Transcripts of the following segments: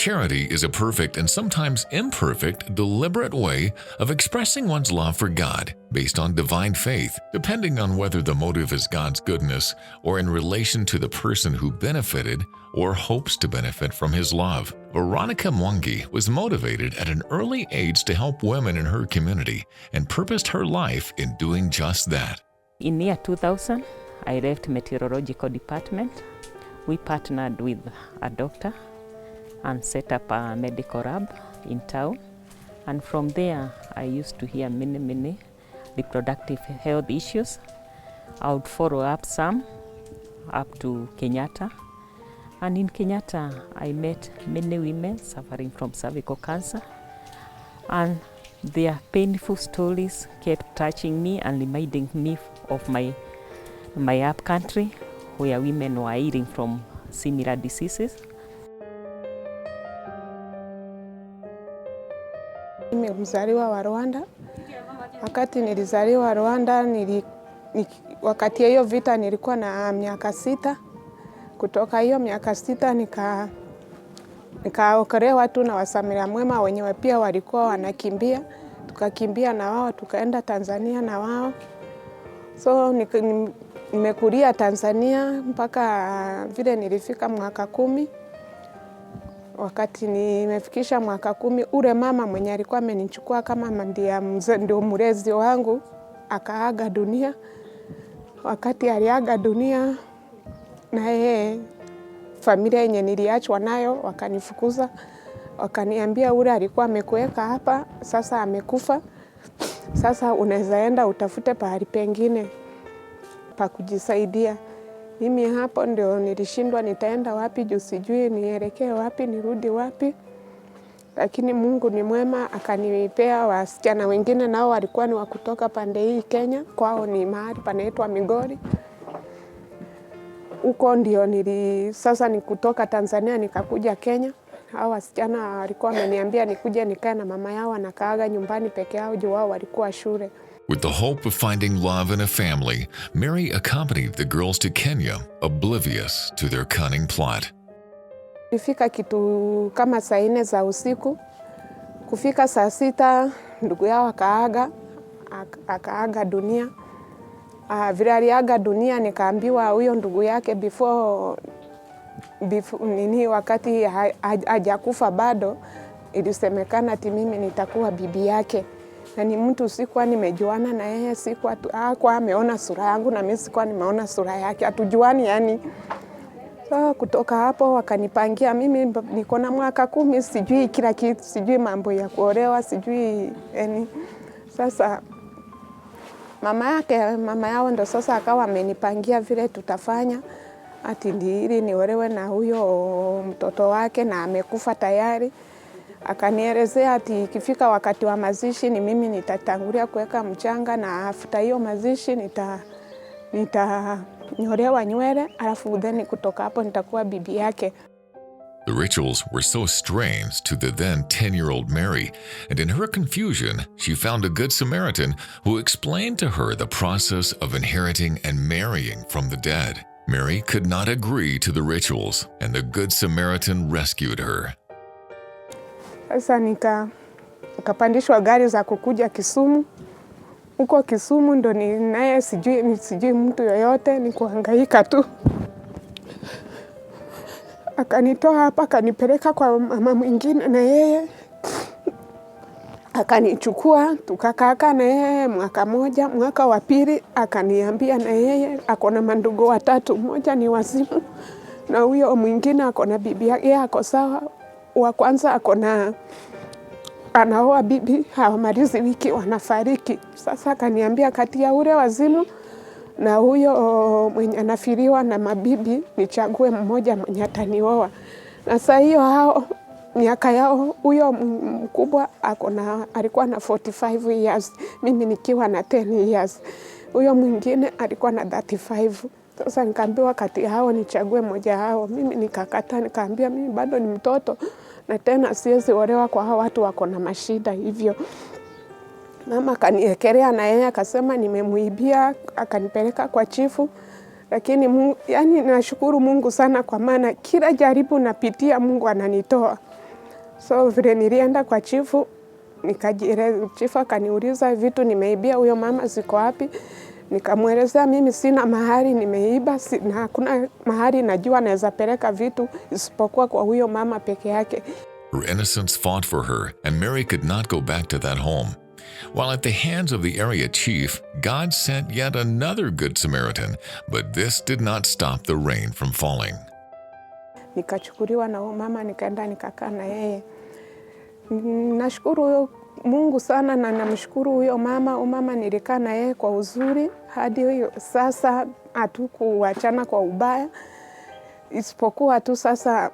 Charity is a perfect and sometimes imperfect, deliberate way of expressing one's love for God based on divine faith, depending on whether the motive is God's goodness or in relation to the person who benefited or hopes to benefit from his love. Veronica Mwangi was motivated at an early age to help women in her community and purposed her life in doing just that. In year 2000, I left meteorological department. We partnered with a doctor and set up a medical lab in town. And from there, I used to hear many reproductive health issues. I would follow up some, up to Kenyatta. And in Kenyatta, I met many women suffering from cervical cancer. And their painful stories kept touching me and reminding me of my up country, where women were healing from similar diseases. Mimi mzaliwa wa Rwanda. Wakati nilizaliwa Rwanda, wakati hiyo vita nilikuwa na miaka 6. Kutoka hiyo miaka 6 nikaokolewa tu na wasamaria mwema wenyewe pia walikuwa wanakimbia. Tukakimbia na wao, tukaenda Tanzania na wao. So nimekulia Tanzania mpaka vile nilifika mwaka 10. Wakati nimefikisha mwaka 10, ule mama mwenye alikuwa amenichukua kama ndio mlezi wangu akaaga dunia. Wakati aliaga dunia, na yeye familia yenye niliachwa nayo wakanifukuza. Wakaniambia ule alikuwa amekuweka hapa, sasa amekufa. Sasa unaweza enda utafute pahali pengine pa kujisaidia. Mimi hapo ndio nilishindwa nitaenda wapi, juu sijui nielekee wapi, nirudi wapi. Lakini Mungu ni mwema, akanipea wasichana wengine nao walikuwa ni wa kutoka pande hii Kenya, kwao ni mahali panaitwa Migori. Huko ndio sasa ni kutoka Tanzania nikakuja Kenya. Hao wasichana walikuwa wameniambia nikuje nikae na mama yao, nakaaga nyumbani peke yao juu wao walikuwa shule. With the hope of finding love in a family, Mary accompanied the girls to Kenya, oblivious to their cunning plot. Nilifika kitu kama saa 4 za usiku. Kufika saa 6, ndugu yao akaaga dunia. Vile aliaga dunia nikaambiwa huyo ndugu yake before wakati hajakufa bado, ilisemekana ati mimi nitakuwa bibi yake. Na ni mtu sikuwa nimejuana na yeye, hakuwa ameona sura yangu na mimi sikuwa nimeona sura yake. Hatujuani yani. So kutoka hapo wakanipangia, mimi niko na mwaka 10, sijui kila kitu, sijui mambo ya kuolewa, sijui yani. Sasa mama yao ndo sasa akawa amenipangia vile tutafanya, ati ili niolewe na huyo mtoto wake na amekufa tayari. Akanielezea ati ikifika wakati wa mazishi ni mimi nitatangulia kuweka mchanga, na after hiyo mazishi nitanyolewa nywele, alafu then kutoka hapo nitakuwa bibi yake. The rituals were so strange to the then 10-year-old Mary, and in her confusion, she found a good Samaritan who explained to her the process of inheriting and marrying from the dead. Mary could not agree to the rituals, and the good Samaritan rescued her. Sasa nikapandishwa gari za kukuja Kisumu. Huko Kisumu ndo naye sijui mtu yoyote, ni kuhangaika tu. Akanitoa hapa, akanipeleka kwa mama mwingine, na yeye akanichukua, tukakaa na yeye mwaka 1. Mwaka wa 2 akaniambia na yeye ako na mandugu 3, mmoja ni wazimu na huyo mwingine ako na bibi yake ako sawa. Wa kwanza anaoa bibi, hawamalizi wiki wanafariki. Sasa akaniambia kati ya ule wazimu na huyo mwenye anafiriwa na mabibi nichague mmoja mwenye atanioa. Na sasa hiyo hao miaka yao, huyo mkubwa alikuwa na 45 years, mimi nikiwa na 10 years. Huyo mwingine alikuwa na 35. Sasa nikaambiwa kati hao nichague mmoja hao. Mimi nikakataa, nikaambia mimi bado ni mtoto na tena siwezi olewa kwa hao watu wako na mashida hivyo. Mama akaniekelea na yeye akasema nimemuibia, akanipeleka kwa chifu. Lakini yani nashukuru Mungu sana, kwa maana kila jaribu napitia Mungu ananitoa. So vile nilienda kwa chifu, chifu akaniuliza vitu nimeibia huyo mama ziko wapi. Nikamwelezea mimi sina mahali nimeiba, na hakuna mahali najua naweza peleka vitu isipokuwa kwa huyo mama peke yake. Her innocence fought for her, and Mary could not go back to that home. While at the hands of the area chief, God sent yet another good Samaritan, but this did not stop the rain from falling. Nikachukuliwa na huyo mama, nikaenda nikakaa na yeye. Nashukuru Mungu sana na namshukuru huyo mama. Huyo mama nilikaa na yeye kwa uzuri hadi sasa, hatukuachana kwa ubaya, isipokuwa tu sasa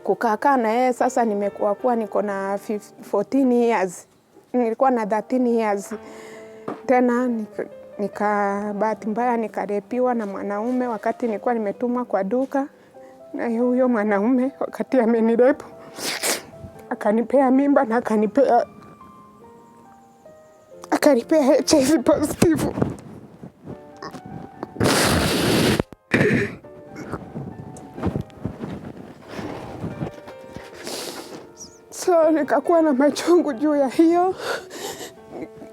kukaa na yeye. Sasa nimekuwa niko na 14 years, nilikuwa na 13 years tena. Bahati mbaya nikarepiwa na mwanaume wakati nilikuwa nimetumwa kwa duka, na huyo mwanaume wakati amenirepu akanipea mimba na akanipea HIV positive. So nikakuwa na machungu juu ya hiyo,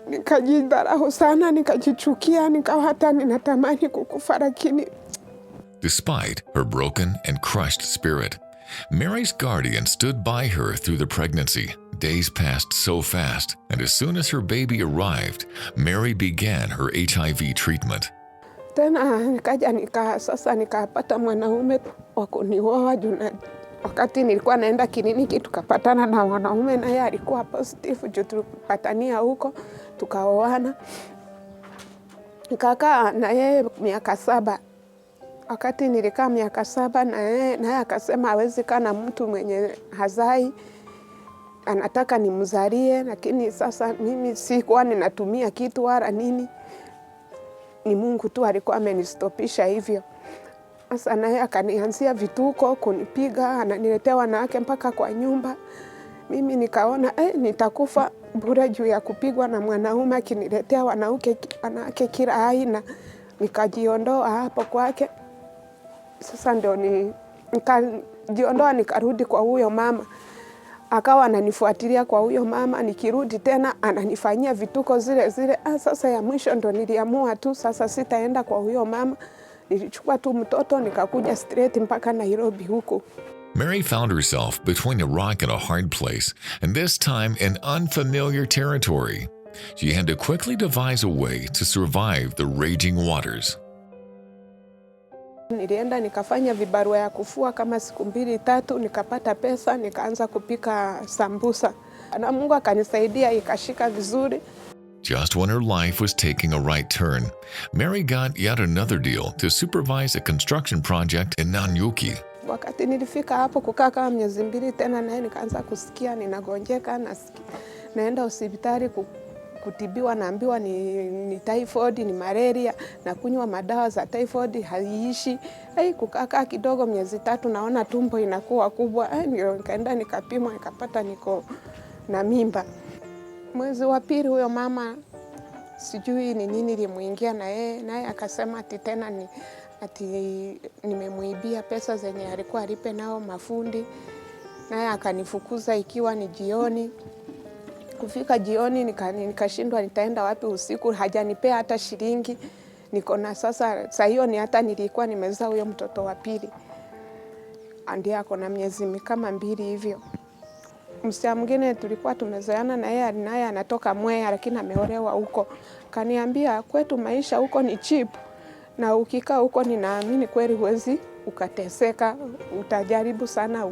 nikajidharau sana, nikajichukia, nikawa hata ninatamani kukufa. Lakini despite her broken and crushed spirit, Mary's guardian stood by her through the pregnancy. Days passed so fast, and as soon as her baby arrived, Mary began her HIV treatment. Tena nikaja sasa nikapata mwanaume wa kunioa juu wakati nilikuwa naenda kliniki tukapatana na mwanaume, naye alikuwa positive juu tulipatania huko tukaoana. Nikakaa na yeye miaka 7. Wakati nilikaa miaka 7 na yeye akasema hawezi kaa na mtu mwenye hazai, anataka nimzalie. Lakini sasa mimi sikuwa ninatumia kitu wala nini, ni Mungu tu alikuwa amenistopisha hivyo. Sasa naye akanianzia vituko, kunipiga, ananiletea wanawake mpaka kwa nyumba. Mimi nikaona nitakufa bure juu ya kupigwa na mwanaume akiniletea wanawake kila aina. Nikajiondoa hapo kwake. Sasa ndio nikajiondoa nikarudi kwa huyo mama. Akawa ananifuatilia kwa huyo mama, nikirudi tena ananifanyia vituko zile zile. Sasa ya mwisho ndo niliamua tu sasa sitaenda kwa huyo mama. Nilichukua tu mtoto nikakuja straight mpaka Nairobi huko. Mary found herself between a rock and a hard place, and this time in unfamiliar territory. She had to quickly devise a way to survive the raging waters. Nilienda nikafanya vibarua ya kufua kama siku 2-3, nikapata pesa, nikaanza kupika sambusa. Na Mungu akanisaidia ikashika vizuri. Just when her life was taking a right turn, Mary got yet another deal to supervise a construction project in Nanyuki. Wakati nilifika hapo kukaa kama miezi 2 tena, naye nikaanza kusikia ninagonjeka, naenda hospitali kutibiwa, naambiwa ni typhoid, ni malaria, na kunywa madawa za typhoid haiishi. Kukaa kidogo miezi 3 naona tumbo inakuwa kubwa. Nikaenda nikapimwa nikapata niko na mimba. Mwezi wa 2 huyo mama sijui ni nini limuingia naye akasema ati tena nimemuibia pesa zenye alikuwa alipe nao mafundi. Naye akanifukuza ikiwa ni jioni. Kufika jioni nikashindwa nitaenda wapi usiku, hajanipea hata shilingi. Niko na sasa hiyo ni hata nilikuwa nimezaa huyo mtoto wa 2. Ndiye ako na miezi kama 2 hivyo. Msichana mwingine tulikuwa tumezoeana naye anatoka Mwea lakini ameolewa huko. Kaniambia kwetu maisha huko ni cheap, na ukikaa huko ninaamini kweli huwezi ukateseka, utajaribu sana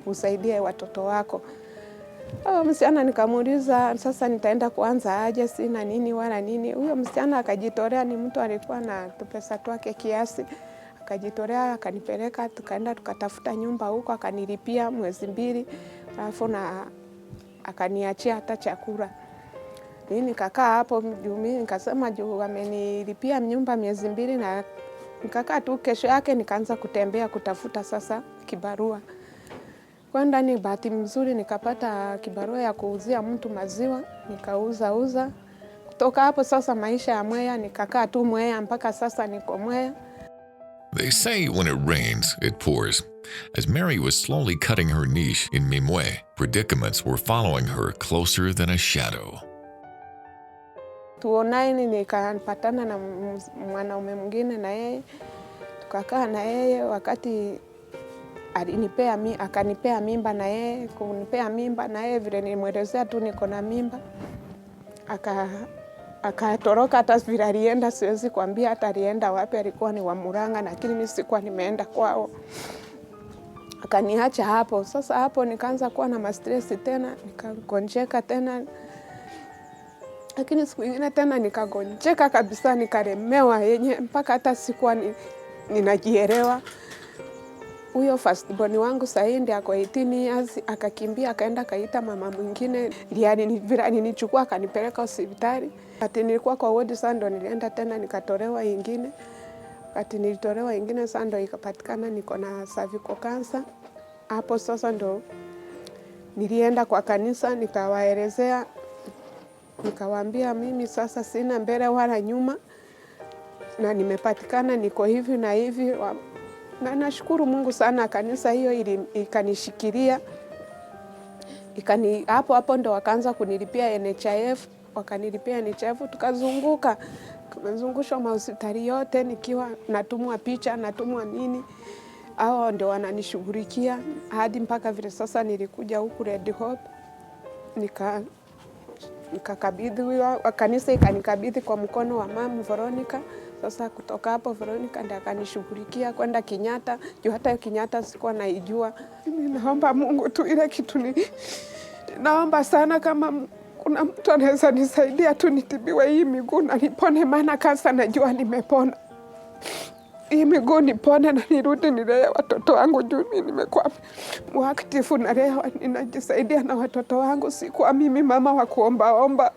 usaidie watoto wako. Msichana nikamuuliza sasa nitaenda kuanza aje, sina nini wala nini. Huyo msichana akajitolea, ni mtu alikuwa na pesa twake kiasi. Akajitolea akanipeleka, tukaenda tukatafuta nyumba huko, akanilipia mwezi 2, alafu na akaniachia hata chakula. Mimi nikakaa hapo mimi nikasema juu amenilipia nyumba miezi 2, na nikakaa tu. Kesho yake nikaanza kutembea kutafuta sasa kibarua. Kwa ndani bahati mzuri nikapata kibarua ya kuuzia mtu maziwa, nikauza. Kutoka hapo sasa maisha ya Mwea, nikakaa tu Mwea mpaka sasa niko Mwea. They say when it rains, it pours. As Mary was slowly cutting her niche in Mimwe, predicaments were following her closer than a shadow. 2009 nikapatana na mwanaume mwingine na yeye, tukakaa na yeye wakati akanipea mimba na yeye, kunipea mimba na yeye vile nilimwelezea tu niko na mimba. Akatoroka, hata vile alienda siwezi kuambia hata alienda wapi, alikuwa ni wa Murang'a lakini mimi sikuwa nimeenda kwao. Akaniacha hapo. Sasa hapo nikaanza kuwa na stress tena, nikagonjeka tena. Lakini siku nyingine tena nikagonjeka kabisa, nikalemewa yenye mpaka hata sikuwa ninajielewa. Huyo firstborn wangu sasa ndiye ako 18 years, akakimbia akaenda kaita mama mwingine, alinichukua akanipeleka hospitali. Ati nilikuwa kwa ward sasa ndo nilienda tena nikatolewa ingine. Ati nilitolewa ingine sasa ndo ikapatikana niko na cervical cancer. Hapo sasa ndo nilienda kwa kanisa nikawaelezea, nikawaambia mimi sasa sina mbele wala nyuma na nimepatikana niko hivi na hivi. Na nashukuru Mungu sana, kanisa hiyo ikanishikilia. Hapo ndo wakaanza kunilipia NHIF, wakanilipia NHIF, tukazunguka. Tumezungushwa mahospitali yote nikiwa natumwa picha, natumwa nini. Hao ndio wananishughulikia hadi mpaka vile sasa nilikuja huku Red Hope. Nikakabidhiwa, kanisa ikanikabidhi kwa mkono wa mama Veronica. Sasa kutoka hapo Veronica ndiye akanishughulikia kwenda Kenyatta. Juu hata Kenyatta sikuwa naijua. Mimi naomba Mungu tu ile kitu naomba sana kama kuna mtu anaweza nisaidia tu nitibiwe hii miguu na nipone, maana kansa najua nimepona. Hii miguu nipone na nirudi nilee watoto wangu juu mimi nimekuwa muaktifu na leo ninajisaidia na watoto wangu, sikuwa mimi mama wa kuomba.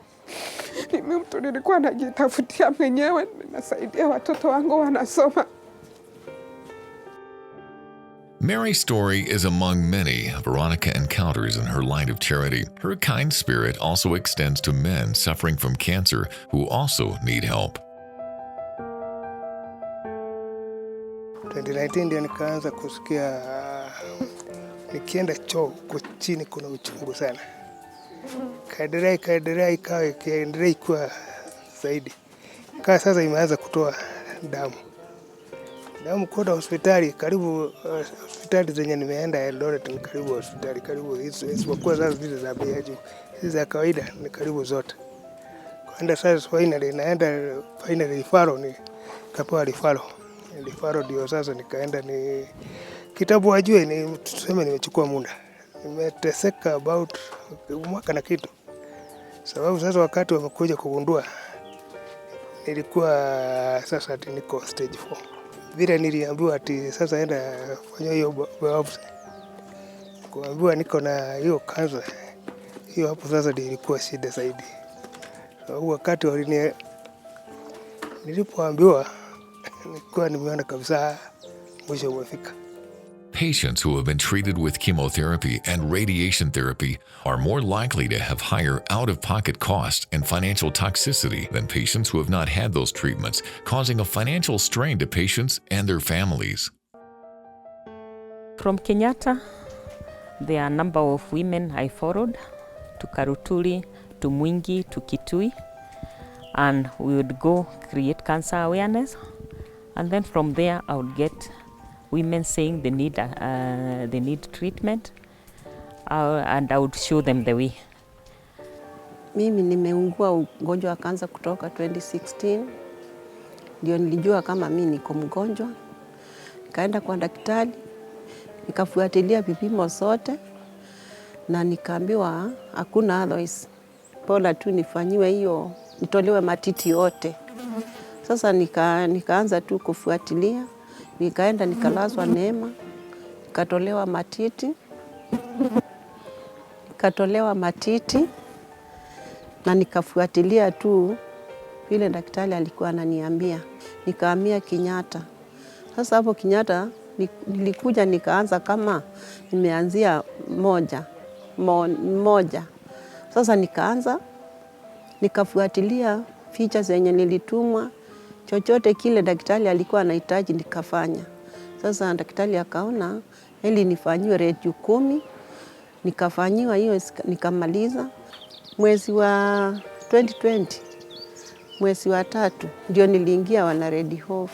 Mimi mtu nilikuwa najitafutia mwenyewe, ninasaidia watoto wangu wanasoma. Mary's story is among many Veronica encounters in her line of charity. Her kind spirit also extends to men suffering from cancer who also need help. 2019 ndio nikaanza kusikia nikienda choo huko chini kuna uchungu sana. Kaendelea ikawa kuwa zaidi. Kaa sasa imeanza kutoa damu. Damu kwenda hospitali, karibu hospitali zenye nimeenda Eldoret ni karibu hospitali, karibu isipokuwa sasa zile za bei ya juu. Hizi za kawaida ni karibu zote. Kwenda sasa finally referral ni kapewa referral ndio sasa nikaenda ni kitabu wajue ni tuseme nimechukua muda. Nimeteseka about mwaka na kitu. Sababu sasa wakati wamekuja kugundua nilikuwa sasa ati niko stage 4. Vile niliambiwa ati sasa enda fanya hiyo biopsy. Kuambiwa niko na hiyo kansa. Hiyo hapo sasa ilikuwa shida zaidi. Sababu wakati nilipoambiwa nilikuwa nimeona kabisa mwisho umefika. Patients who have been treated with chemotherapy and radiation therapy are more likely to have higher out-of-pocket costs and financial toxicity than patients who have not had those treatments, causing a financial strain to patients and their families. From Kenyatta, there are a number of women I followed to Karuturi, to Mwingi, to Kitui, and we would go create cancer awareness. And then from there, I would get women saying they need treatment, and I would show them the way. Mimi nimeungua ugonjwa wa kansa kutoka 2016. Ndio nilijua kama mimi niko mgonjwa. Nikaenda kwa daktari, nikafuatilia vipimo zote na nikaambiwa hakuna otherwise. Bora tu nifanyiwe hiyo, nitolewe matiti yote. Sasa nikaanza tu kufuatilia. Nikaenda nikalazwa Neema, nikatolewa matiti na nikafuatilia tu vile daktari alikuwa ananiambia. Nikahamia Kenyatta. Sasa hapo Kenyatta nilikuja nikaanza kama nimeanzia moja. Sasa nikafuatilia features zenye nilitumwa. chochote kile daktari alikuwa anahitaji nikafanya. Sasa daktari akaona ili nifanyiwe radio 10, nikafanyiwa hiyo nikamaliza. Mwezi wa 2020, mwezi wa 3, ndio niliingia wana Red Hope.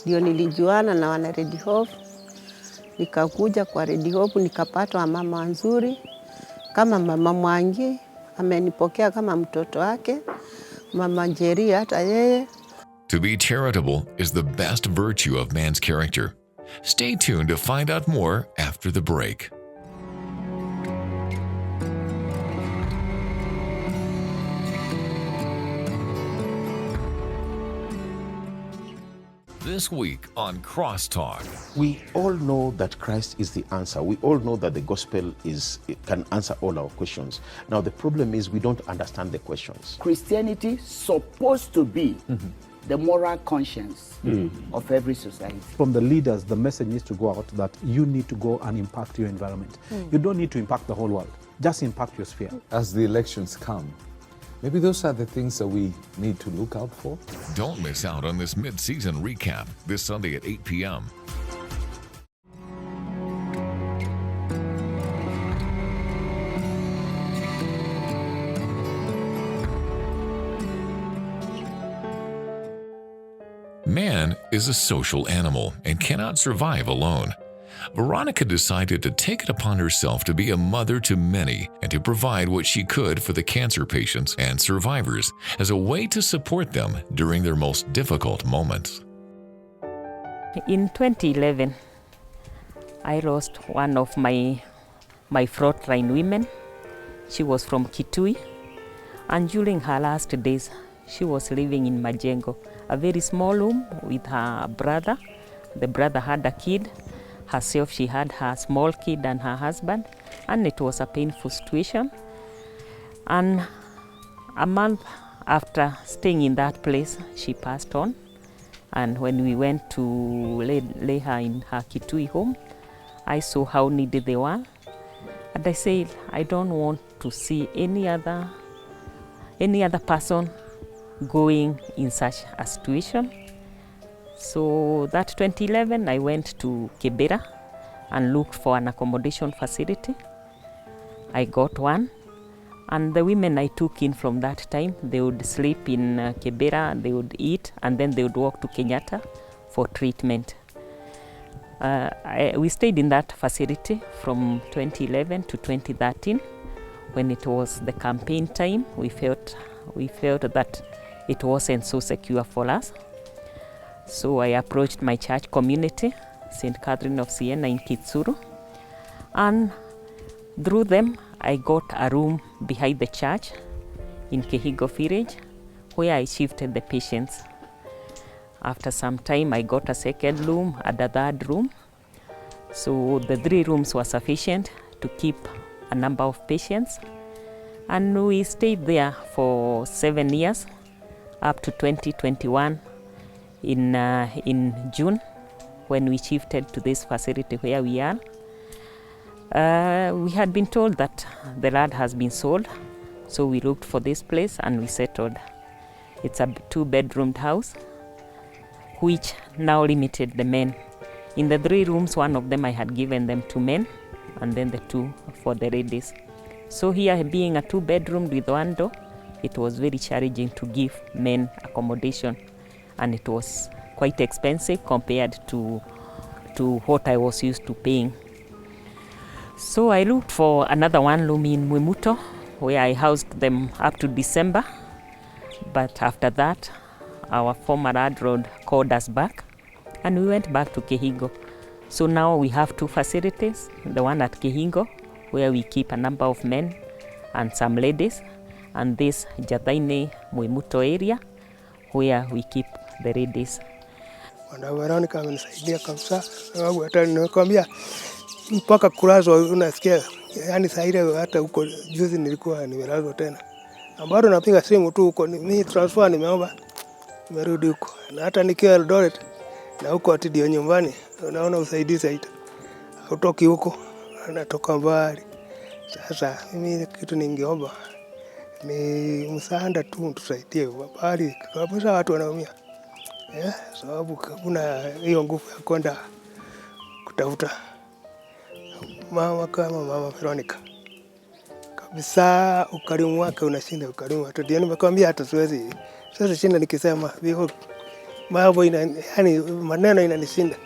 Ndio nilijuana na wana Red Hope. Nikakuja kwa Red Hope, nikapata mama nzuri kama mama Mwangi, amenipokea kama mtoto wake, mama Njeri hata yeye. To be charitable is the best virtue of man's character. Stay tuned to find out more after the break. This week on Crosstalk. We all know that Christ is the answer. We all know that the gospel can answer all our questions. Now the problem is we don't understand the questions. Christianity is supposed to be the moral conscience of every society. From the leaders, the message needs to go out that you need to go and impact your environment. You don't need to impact the whole world. Just impact your sphere. As the elections come, maybe those are the things that we need to look out for. Don't miss out on this mid-season recap this Sunday at 8 p.m. Man is a social animal and cannot survive alone. Veronica decided to take it upon herself to be a mother to many and to provide what she could for the cancer patients and survivors as a way to support them during their most difficult moments. In 2011, I lost one of my frontline women. She was from Kitui, and during her last days, she was living in Majengo, a very small room with her brother. The brother had a kid. Herself, she had her small kid and her husband, and it was a painful situation. And a month after staying in that place, she passed on. And when we went to lay her in her Kitui home, I saw how needy they were. And I said, I don't want to see any other person going in such a situation. So that 2011, I went to Kibera and looked for an accommodation facility. I got one, and the women I took in from that time, they would sleep in Kibera, they would eat, and then they would walk to Kenyatta for treatment. We stayed in that facility from 2011 to 2013. When it was the campaign time, we felt that it wasn't so secure for us. So I approached my church community, St. Catherine of Siena in Kitsuru, and through them I got a room behind the church in Kehigo village where I shifted the patients. After some time I got a second room and a third room. So the 3 rooms were sufficient to keep a number of patients, and we stayed there for 7 years up to 2021. In June, when we shifted to this facility where we are, we had been told that the land has been sold, so we looked for this place and we settled. It's a 2-bedroomed house, which now limited the men. In the 3 rooms, one of them I had given them to men, and then the 2 for the ladies. So here, being a 2-bedroom with 1 door, it was very challenging to give men accommodation. And it was quite expensive compared to what I was used to paying. So I looked for another 1 room in Mwimuto, where I housed them up to December. But after that, our former landlord called us back, and we went back to Kehigo. So now we have 2 facilities, the one at Kehigo, where we keep a number of men and some ladies, and this Jathaine Mwimuto area, where we keep the ladies. Wana Veronica amenisaidia kabisa, sababu hata nimekwambia mpaka kulazwa unasikia, yani saa ile hata huko juzi nilikuwa nimelazwa tena. Ambaro napiga simu tu huko, mimi transfer nimeomba, nimerudi huko. Na hata nikiwa Eldoret na huko ati ndio nyumbani, unaona usaidizi haita. Hutoki huko, anatoka mbali. Sasa mimi kitu ningeomba ni msaada tu tusaidie, bali kabisa watu wanaumia. sababu kuna hiyo nguvu ya kwenda kutafuta mama kama mama Veronica. Kabisa ukarimu wake unashinda ukarimu wa watoto. Nimekwambia hata siwezi shinda nikisema mambo yani maneno inanishinda.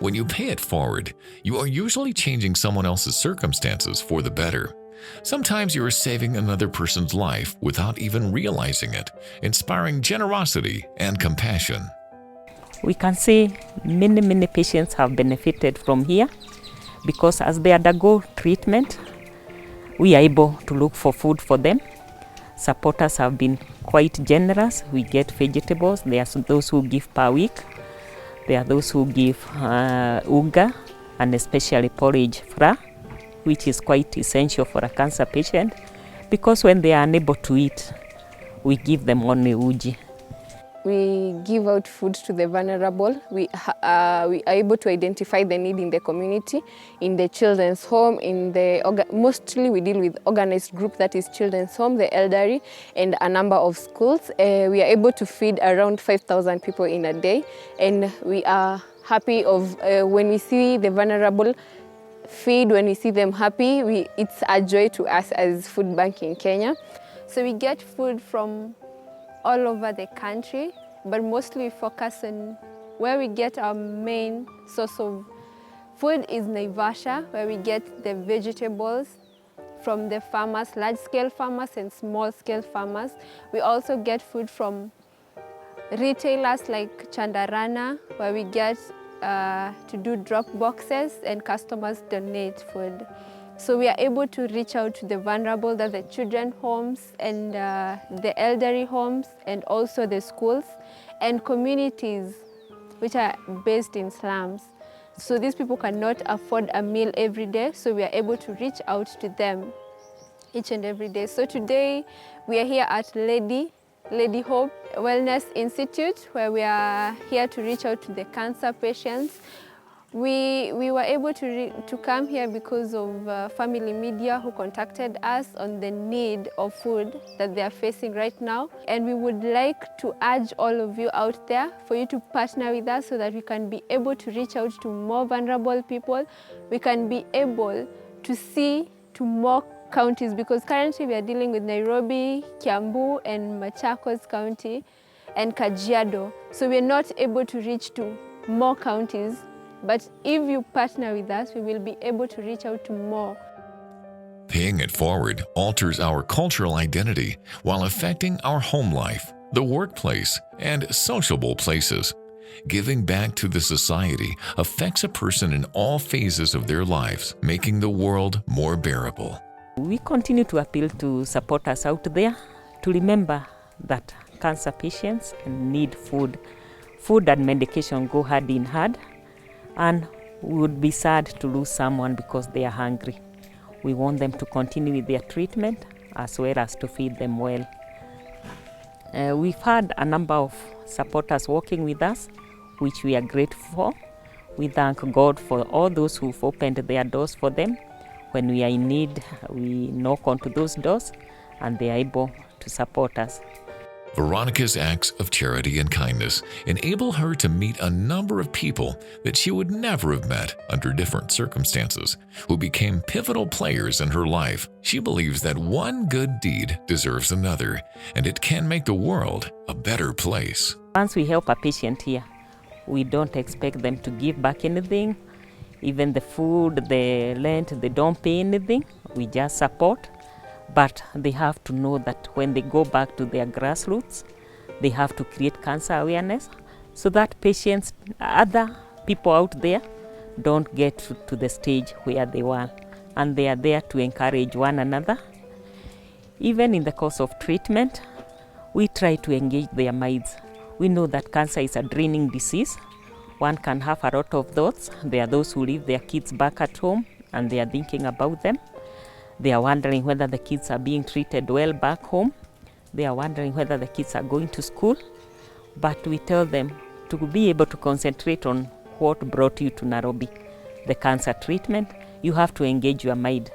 When you pay it forward, you are usually changing someone else's circumstances for the better. Sometimes you are saving another person's life without even realizing it, inspiring generosity and compassion. We can say many patients have benefited from here because as they undergo treatment, we are able to look for food for them. Supporters have been quite generous. We get vegetables. There are those who give per week. There are those who give uga and especially porridge flour, which is quite essential for a cancer patient because when they are unable to eat, we give them only uji. We give out food to the vulnerable. We are able to identify the need in the community, in the children's home, mostly we deal with organized group, that is children's home, the elderly, and a number of schools. We are able to feed around 5,000 people in a day, and we are happy when we see the vulnerable feed, when we see them happy, it's a joy to us as Food Bank in Kenya. So we get food from all over the country, but mostly we focus on where we get our main source of food is Naivasha, where we get the vegetables from the farmers, large-scale farmers and small-scale farmers. We also get food from retailers like Chandarana, where we get to do drop boxes and customers donate food. So we are able to reach out to the vulnerable, that's the children homes and the elderly homes and also the schools and communities which are based in slums. So these people cannot afford a meal every day, so we are able to reach out to them each and every day. So today we are here at Lady Hope Wellness Institute, where we are here to reach out to the cancer patients. We were able to come here because of family media who contacted us on the need of food that they are facing right now. And we would like to urge all of you out there for you to partner with us so that we can be able to reach out to more vulnerable people. We can be able to see to more counties because currently we are dealing with Nairobi, Kiambu and Machakos County and Kajiado. So we are not able to reach to more counties. But if you partner with us, we will be able to reach out to more. Paying it forward alters our cultural identity while affecting our home life, the workplace, and sociable places. Giving back to the society affects a person in all phases of their lives, making the world more bearable. We continue to appeal to supporters out there to remember that cancer patients need food. Food and medication go hand in hand. And we would be sad to lose someone because they are hungry. We want them to continue with their treatment as well as to feed them well. We've had a number of supporters working with us, which we are grateful for. We thank God for all those who've opened their doors for them. When we are in need, we knock onto those doors and they are able to support us. Veronica's acts of charity and kindness enable her to meet a number of people that she would never have met under different circumstances, who became pivotal players in her life. She believes that one good deed deserves another, and it can make the world a better place. Once we help a patient here, we don't expect them to give back anything. Even the food, the rent, they don't pay anything. We just support. But they have to know that when they go back to their grassroots, they have to create cancer awareness so that patients, other people out there, don't get to the stage where they were. And they are there to encourage one another. Even in the course of treatment, we try to engage their minds. We know that cancer is a draining disease. One can have a lot of thoughts. There are those who leave their kids back at home and they are thinking about them. They are wondering whether the kids are being treated well back home. They are wondering whether the kids are going to school. But we tell them to be able to concentrate on what brought you to Nairobi, the cancer treatment. You have to engage your mind.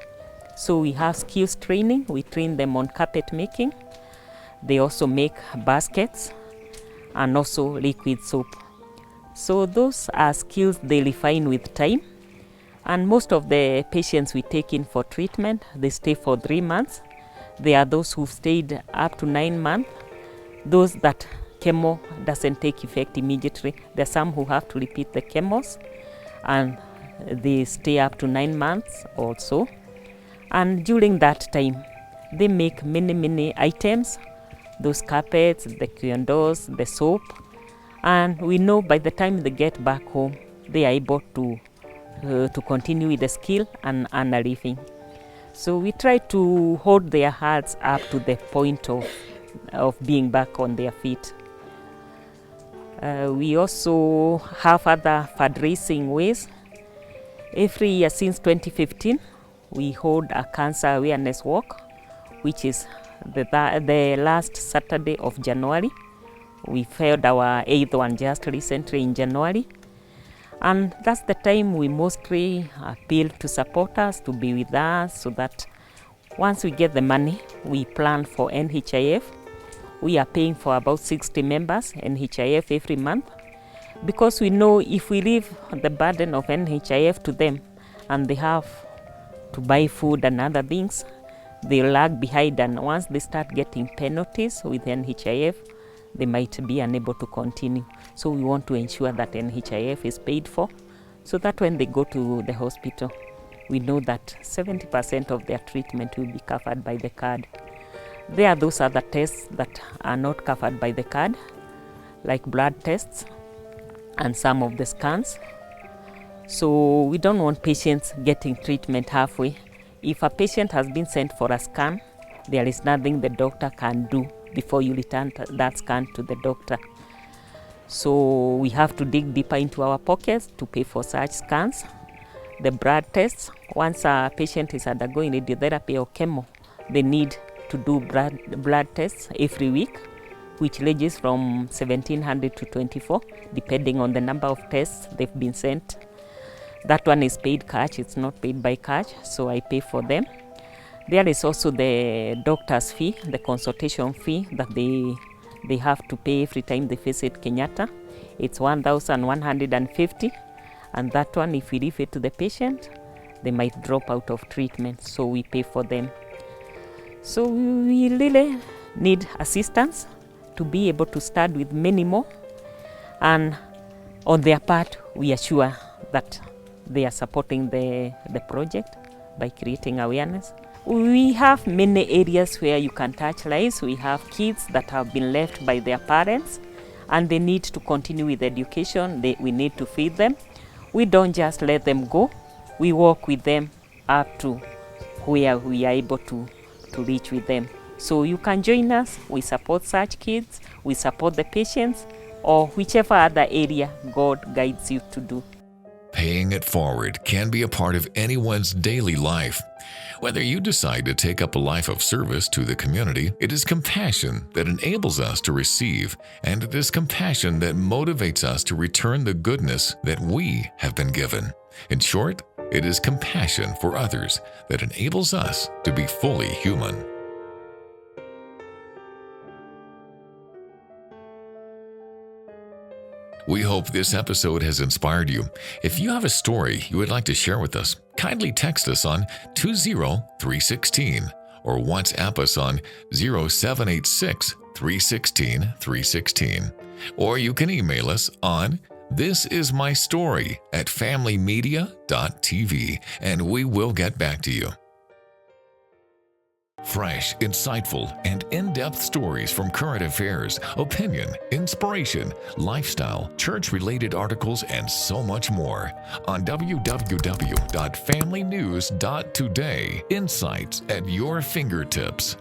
So we have skills training. We train them on carpet making. They also make baskets. and also liquid soap. So those are skills they refine with time. And most of the patients we take in for treatment, they stay for 3 months. There are those who've stayed up to 9 months. Those that chemo doesn't take effect immediately. There are some who have to repeat the chemos, and they stay up to 9 months also. And during that time, they make many items, those carpets, the cuyandors, the soap. And we know by the time they get back home, they are able to continue with the skill and earn a living. So we try to hold their hearts up to the point of being back on their feet. We also have other fundraising ways. Every year since 2015, we hold a cancer awareness walk, which is the last Saturday of January. We held our 8th one just recently in January. And that's the time we mostly appeal to supporters to be with us, so that once we get the money, we plan for NHIF. We are paying for about 60 members NHIF every month, because we know if we leave the burden of NHIF to them and they have to buy food and other things, they lag behind, and once they start getting penalties with NHIF, they might be unable to continue. So we want to ensure that NHIF is paid for, so that when they go to the hospital, we know that 70% of their treatment will be covered by the card. There are those other tests that are not covered by the card, like blood tests and some of the scans. So we don't want patients getting treatment halfway. If a patient has been sent for a scan, there is nothing the doctor can do before you return that scan to the doctor. So we have to dig deeper into our pockets to pay for such scans. The blood tests, once a patient is undergoing radiotherapy or chemo, they need to do blood tests every week, which ranges from 1,700 to 24, depending on the number of tests they've been sent. That one is paid cash, it's not paid by cash, so I pay for them. There is also the doctor's fee, the consultation fee that they have to pay every time they visit Kenyatta. It's 1,150, and that one, if we leave it to the patient, they might drop out of treatment, so we pay for them. So we really need assistance to be able to start with many more, and on their part, we are sure that they are supporting the project by creating awareness. We have many areas where you can touch lives. We have kids that have been left by their parents and they need to continue with education. We need to feed them. We don't just let them go. We work with them up to where we are able to reach with them. So you can join us. We support such kids. We support the patients, or whichever other area God guides you to do. Paying it forward can be a part of anyone's daily life. Whether you decide to take up a life of service to the community, it is compassion that enables us to receive, and it is compassion that motivates us to return the goodness that we have been given. In short, it is compassion for others that enables us to be fully human. We hope this episode has inspired you. If you have a story you would like to share with us, kindly text us on 20316 or WhatsApp us on 0786 316 316. Or you can email us on thisismystory@familymedia.tv, and we will get back to you. Fresh, insightful, and in-depth stories from current affairs, opinion, inspiration, lifestyle, church-related articles, and so much more on www.familynews.today. Insights at your fingertips.